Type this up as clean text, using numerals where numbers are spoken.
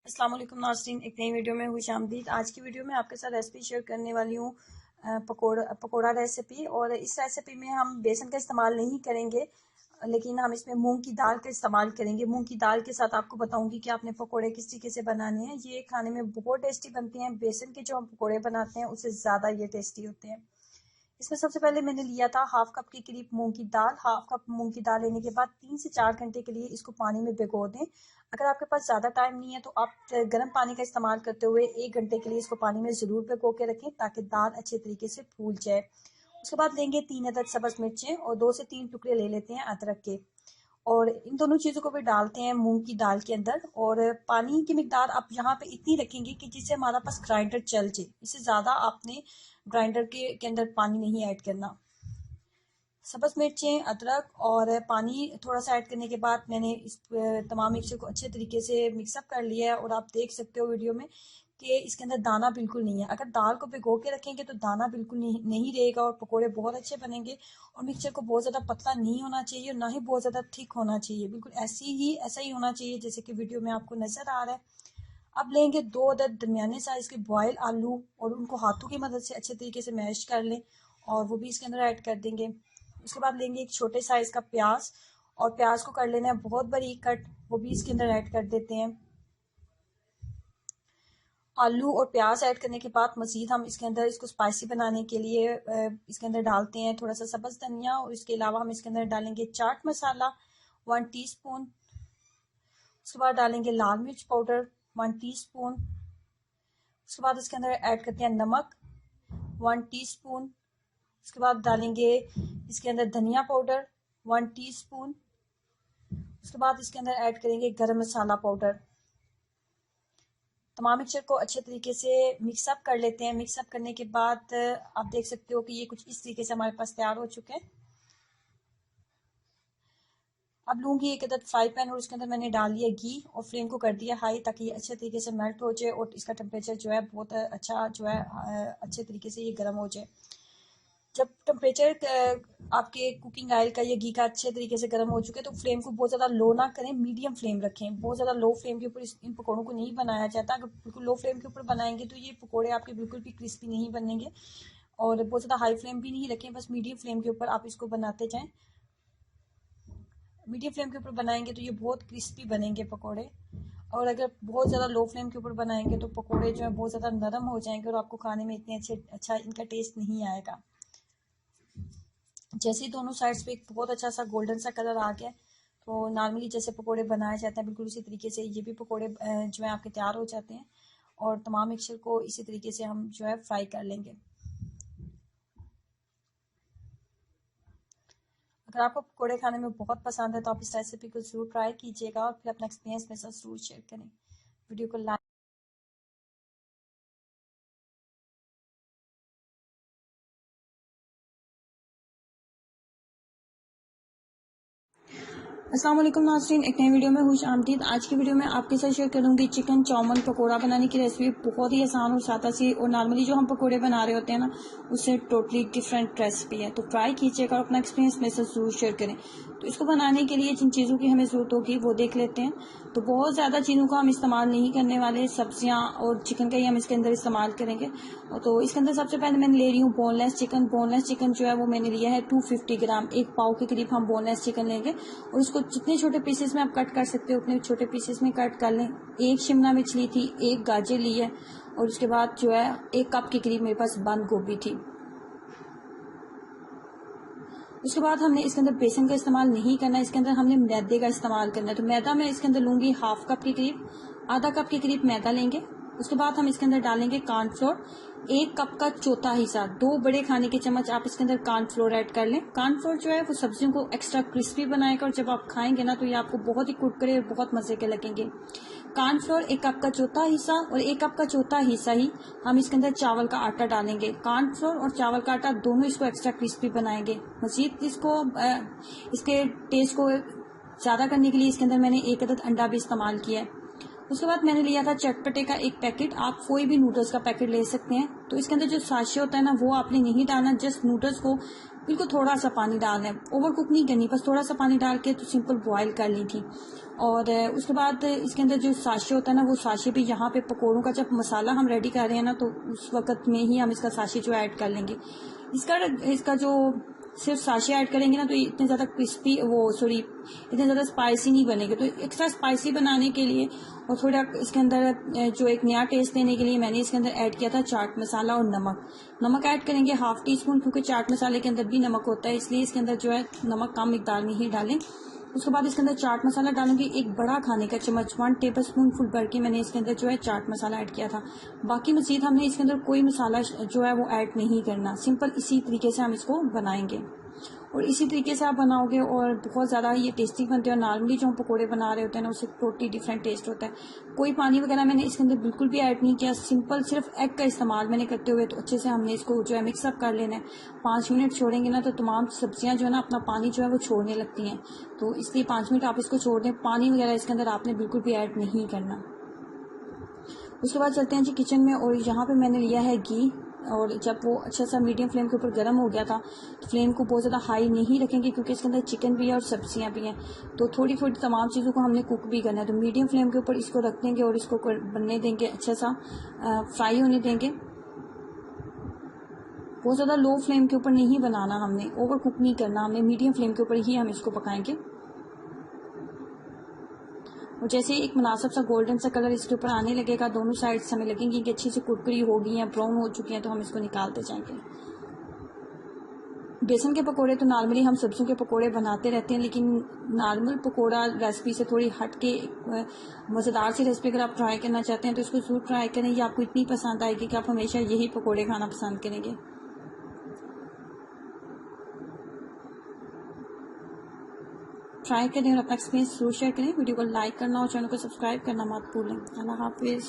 अस्सलाम वालेकुम नाज़रीन, एक नई वीडियो में खुश आमदीद। आज की वीडियो में आपके साथ रेसिपी शेयर करने वाली हूँ पकोड़ा रेसिपी। और इस रेसिपी में हम बेसन का इस्तेमाल नहीं करेंगे, लेकिन हम इसमें मूंग की दाल का इस्तेमाल करेंगे। मूंग की दाल के साथ आपको बताऊंगी कि आपने पकोड़े किस तरीके से बनाने हैं। ये खाने में बहुत टेस्टी बनते हैं। बेसन के जो हम पकोड़े बनाते हैं उससे ज़्यादा ये टेस्टी होते हैं। इसमें सबसे पहले मैंने लिया था हाफ कप के करीब मूंग की दाल। हाफ कप मूंग की दाल लेने के बाद 3 से 4 घंटे के लिए इसको पानी में भिगो दें। अगर आपके पास ज़्यादा टाइम नहीं है तो आप गर्म पानी का इस्तेमाल करते हुए 1 घंटे के लिए इसको पानी में ज़रूर भिगो के रखें ताकि दाल अच्छे तरीके से फूल जाए। उसके बाद लेंगे 3 अदद सब्ज मिर्चें और 2 से 3 टुकड़े ले लेते हैं अदरक के, और इन दोनों चीज़ों को भी डालते हैं मूंग की दाल के अंदर। और पानी की मिकदार आप यहाँ पे इतनी रखेंगे कि जिससे हमारा पास ग्राइंडर चल जाए। इससे ज़्यादा आपने ग्राइंडर के अंदर पानी नहीं ऐड करना। सब्ज मिर्चें, अदरक और पानी थोड़ा सा ऐड करने के बाद मैंने इस तमाम मिक्सचर को अच्छे तरीके से मिक्सअप कर लिया है। और आप देख सकते हो वीडियो में कि इसके अंदर दाना बिल्कुल नहीं है। अगर दाल को भिगो के रखेंगे तो दाना बिल्कुल नहीं रहेगा और पकोड़े बहुत अच्छे बनेंगे। और मिक्सचर को बहुत ज़्यादा पतला नहीं होना चाहिए और ना ही बहुत ज़्यादा थिक होना चाहिए, बिल्कुल ऐसा ही होना चाहिए जैसे कि वीडियो में आपको नज़र आ रहा है। अब लेंगे 2 अदद दरमियाने साइज़ के बॉयल आलू और उनको हाथों की मदद से अच्छे तरीके से मैश कर लें और वो भी इसके अंदर ऐड कर देंगे। उसके बाद लेंगे एक छोटे साइज़ का प्याज और प्याज को कर लेना है बहुत बारीक कट, वो भी इसके अंदर ऐड कर देते हैं। आलू और प्याज ऐड करने के बाद मज़ीद हम इसके अंदर इसको स्पाइसी बनाने के लिए इसके अंदर डालते हैं थोड़ा सा सब्ज़ धनिया, और इसके अलावा हम इसके अंदर डालेंगे चाट मसाला 1 टीस्पून। उसके बाद डालेंगे लाल मिर्च पाउडर 1 टीस्पून। उसके बाद इसके अंदर ऐड करते हैं नमक 1 टीस्पून। उसके बाद डालेंगे इसके अंदर धनिया पाउडर 1 टीस्पून। उसके बाद इसके अंदर ऐड करेंगे गरम मसाला पाउडर। तमाम मिक्सचर को अच्छे तरीके से मिक्सअप कर लेते हैं। मिक्सअप करने के बाद आप देख सकते हो कि ये कुछ इस तरीके से हमारे पास तैयार हो चुके हैं। अब लूँगी एक अदद फ्राई पैन और उसके अंदर मैंने डाल दिया घी और फ्लेम को कर दिया हाई ताकि ये अच्छे तरीके से मेल्ट हो जाए और इसका टेम्परेचर जो है बहुत अच्छा जो है अच्छे तरीके से ये गर्म हो जाए। जब टेम्परेचर आपके कुकिंग ऑयल का या घी का अच्छे तरीके से गर्म हो चुके तो फ्लेम को बहुत ज़्यादा लो ना करें, मीडियम फ्लेम रखें। बहुत ज़्यादा लो फ्लेम के ऊपर इन पकौड़ों को नहीं बनाया जाता। अगर बिल्कुल लो फ्लेम के ऊपर बनाएंगे तो ये पकौड़े आपके बिल्कुल भी क्रिस्पी नहीं बनेंगे। और बहुत ज़्यादा हाई फ्लेम भी नहीं रखें, बस मीडियम फ्लेम के ऊपर आप इसको बनाते जाएँ। मीडियम फ्लेम के ऊपर बनाएंगे तो ये बहुत क्रिस्पी बनेंगे पकोड़े। और अगर बहुत ज़्यादा लो फ्लेम के ऊपर बनाएंगे तो पकोड़े जो है बहुत ज़्यादा नरम हो जाएंगे और आपको खाने में इतने अच्छा इनका टेस्ट नहीं आएगा। जैसे ही दोनों साइड्स पे एक बहुत अच्छा सा गोल्डन सा कलर आ गया तो नॉर्मली जैसे पकोड़े बनाए जाते हैं बिल्कुल उसी तरीके से ये भी पकोड़े जो है आपके तैयार हो जाते हैं। और तमाम मिक्सचर को इसी तरीके से हम जो है फ्राई कर लेंगे। अगर आपको पकोड़े खाने में बहुत पसंद है तो आप इस रेसिपी को ज़रूर ट्राई कीजिएगा और फिर अपना एक्सपीरियंस मेरे साथ ज़रूर शेयर करें। वीडियो को लाइक अस्सलाम वालेकुम नाज़रीन, एक नई वीडियो में खुश आमदीद। आज की वीडियो में आपके साथ शेयर करूंगी चिकन चाउमन पकोड़ा बनाने की रेसिपी। बहुत ही आसान और सादा सी और नॉर्मली जो हम पकोड़े बना रहे होते हैं ना उससे टोटली डिफरेंट रेसिपी है। तो ट्राई कीजिएगा और अपना एक्सपीरियंस मेरे साथ ज़रूर शेयर करें। तो इसको बनाने के लिए जिन चीज़ों की हमें ज़रूरत होगी वो देख लेते हैं। तो बहुत ज़्यादा चीज़ों का हम इस्तेमाल नहीं करने वाले, सब्जियाँ और चिकन का ही हम इसके अंदर इस्तेमाल करेंगे। तो इसके अंदर सबसे पहले मैंने ले रही हूँ बोनलेस चिकन। बोनलेस चिकन जो है वो मैंने लिया है 250 ग्राम, 1 पाव के करीब हम बोनलेस चिकन लेंगे। और उसको जितने छोटे पीसेस में आप कट कर सकते हो उतने छोटे पीसेस में कट कर लें। 1 शिमला मिर्च ली थी, 1 गाजर ली है और उसके बाद जो है 1 कप के करीब मेरे पास बंद गोभी थी। उसके बाद हमने इसके अंदर बेसन का इस्तेमाल नहीं करना है, इसके अंदर हमने मैदे का इस्तेमाल करना है। तो मैदा मैं इसके अंदर लूँगी हाफ कप के करीब, आधा कप के करीब मैदा लेंगे। उसके बाद हम इसके अंदर डालेंगे कॉर्नफ्लोर 1 कप का चौथा हिस्सा, 2 बड़े खाने के चम्मच आप इसके अंदर कॉर्नफ्लोर ऐड कर लें। कॉर्नफ्लोर जो है वो सब्जियों को एक्स्ट्रा क्रिस्पी बनाएगा और जब आप खाएंगे ना तो ये आपको बहुत ही कुरकुरे और बहुत मजे के लगेंगे। कॉर्नफ्लोर 1 कप का चौथा हिस्सा और 1 कप का चौथा हिस्सा ही हम इसके अंदर चावल का आटा डालेंगे। कॉर्नफ्लोर और चावल का आटा दोनों इसको एक्स्ट्रा क्रिस्पी बनाएंगे। मजीद इसको इसके टेस्ट को ज़्यादा करने के लिए इसके अंदर मैंने 1 अदद अंडा भी इस्तेमाल किया है। उसके बाद मैंने लिया था चटपटे का एक पैकेट। आप कोई भी नूडल्स का पैकेट ले सकते हैं। तो इसके अंदर जो साशे होता है ना, वो आपने नहीं डालना, जस्ट नूडल्स को बिल्कुल थोड़ा सा पानी डालना है, ओवर कुक नहीं करनी, बस थोड़ा सा पानी डाल के तो सिंपल बॉयल कर ली थी। और उसके बाद इसके अंदर जो साशे होता है ना, वो साशे भी यहाँ पे पकौड़ों का जब मसाला हम रेडी कर रहे हैं ना, तो उस वक्त में ही हम इसका साशे जो ऐड कर लेंगे। इसका जो सिर्फ साशे ऐड करेंगे ना, तो इतने ज़्यादा क्रिस्पी इतने ज़्यादा स्पाइसी नहीं बनेंगे। तो एक्स्ट्रा स्पाइसी बनाने के लिए और थोड़ा इसके अंदर जो एक नया टेस्ट देने के लिए मैंने इसके अंदर ऐड किया था चाट मसाला और नमक ऐड करेंगे 1/2 टीस्पून, क्योंकि चाट मसाले के अंदर भी नमक होता है, इसलिए इसके अंदर जो है नमक कम मिकदार में ही डालें। उसके बाद इसके अंदर चाट मसाला डालूंगी, एक बड़ा खाने का चम्मच 1 टेबलस्पून फुल भर के मैंने इसके अंदर जो है चाट मसाला ऐड किया था। बाकी मजीद हमने इसके अंदर कोई मसाला जो है वो ऐड नहीं करना, सिंपल इसी तरीके से हम इसको बनाएंगे। और इसी तरीके से आप बनाओगे और बहुत ज़्यादा ये टेस्टी बनते हैं। और नॉर्मली जो हम पकोड़े बना रहे होते हैं ना, उससे टोटली डिफरेंट टेस्ट होता है। कोई पानी वगैरह मैंने इसके अंदर बिल्कुल भी ऐड नहीं किया, सिंपल सिर्फ एग का इस्तेमाल मैंने करते हुए। तो अच्छे से हमने इसको जो है मिक्सअप कर लेना है। 5 मिनट छोड़ेंगे ना, तो तमाम सब्जियां जो है ना अपना पानी जो है वो छोड़ने लगती हैं। तो इसलिए 5 मिनट आप इसको छोड़ दें, पानी वगैरह इसके अंदर आपने बिल्कुल भी ऐड नहीं करना। उसके बाद चलते हैं जी किचन में। और यहाँ पे मैंने लिया है घी, और जब वो अच्छा सा मीडियम फ्लेम के ऊपर गर्म हो गया था, तो फ्लेम को बहुत ज़्यादा हाई नहीं रखेंगे, क्योंकि इसके अंदर चिकन भी है और सब्जियां भी हैं, तो थोड़ी थोड़ी तमाम चीज़ों को हमने कुक भी करना है। तो मीडियम फ्लेम के ऊपर इसको रख देंगे और इसको बनने देंगे, अच्छा सा फ्राई होने देंगे। बहुत ज़्यादा लो फ्लेम के ऊपर नहीं बनाना, हमने ओवर कुक नहीं करना, हमने मीडियम फ्लेम के ऊपर ही हम इसको पकाएंगे। और जैसे एक मुनासिब सा गोल्डन सा कलर इसके ऊपर आने लगेगा, दोनों साइड से हमें लगेंगी कि अच्छी सी कुरकुरी हो गई हैं, ब्राउन हो चुकी हैं, तो हम इसको निकालते जाएंगे। बेसन के पकोड़े तो नॉर्मली हम सब्जियों के पकोड़े बनाते रहते हैं, लेकिन नॉर्मल पकोड़ा रेसिपी से थोड़ी हट के मज़ेदार सी रेसिपी अगर आप ट्राई करना चाहते हैं तो इसको ज़रूर ट्राई करें। ये आपको इतनी पसंद आएगी कि आप हमेशा यही पकोड़े खाना पसंद करेंगे। ट्राई करें और अपना एक्सपीरियंस जरूर शेयर करें। वीडियो को लाइक करना और चैनल को सब्सक्राइब करना मत भूलें। अल्लाह हाफिज़।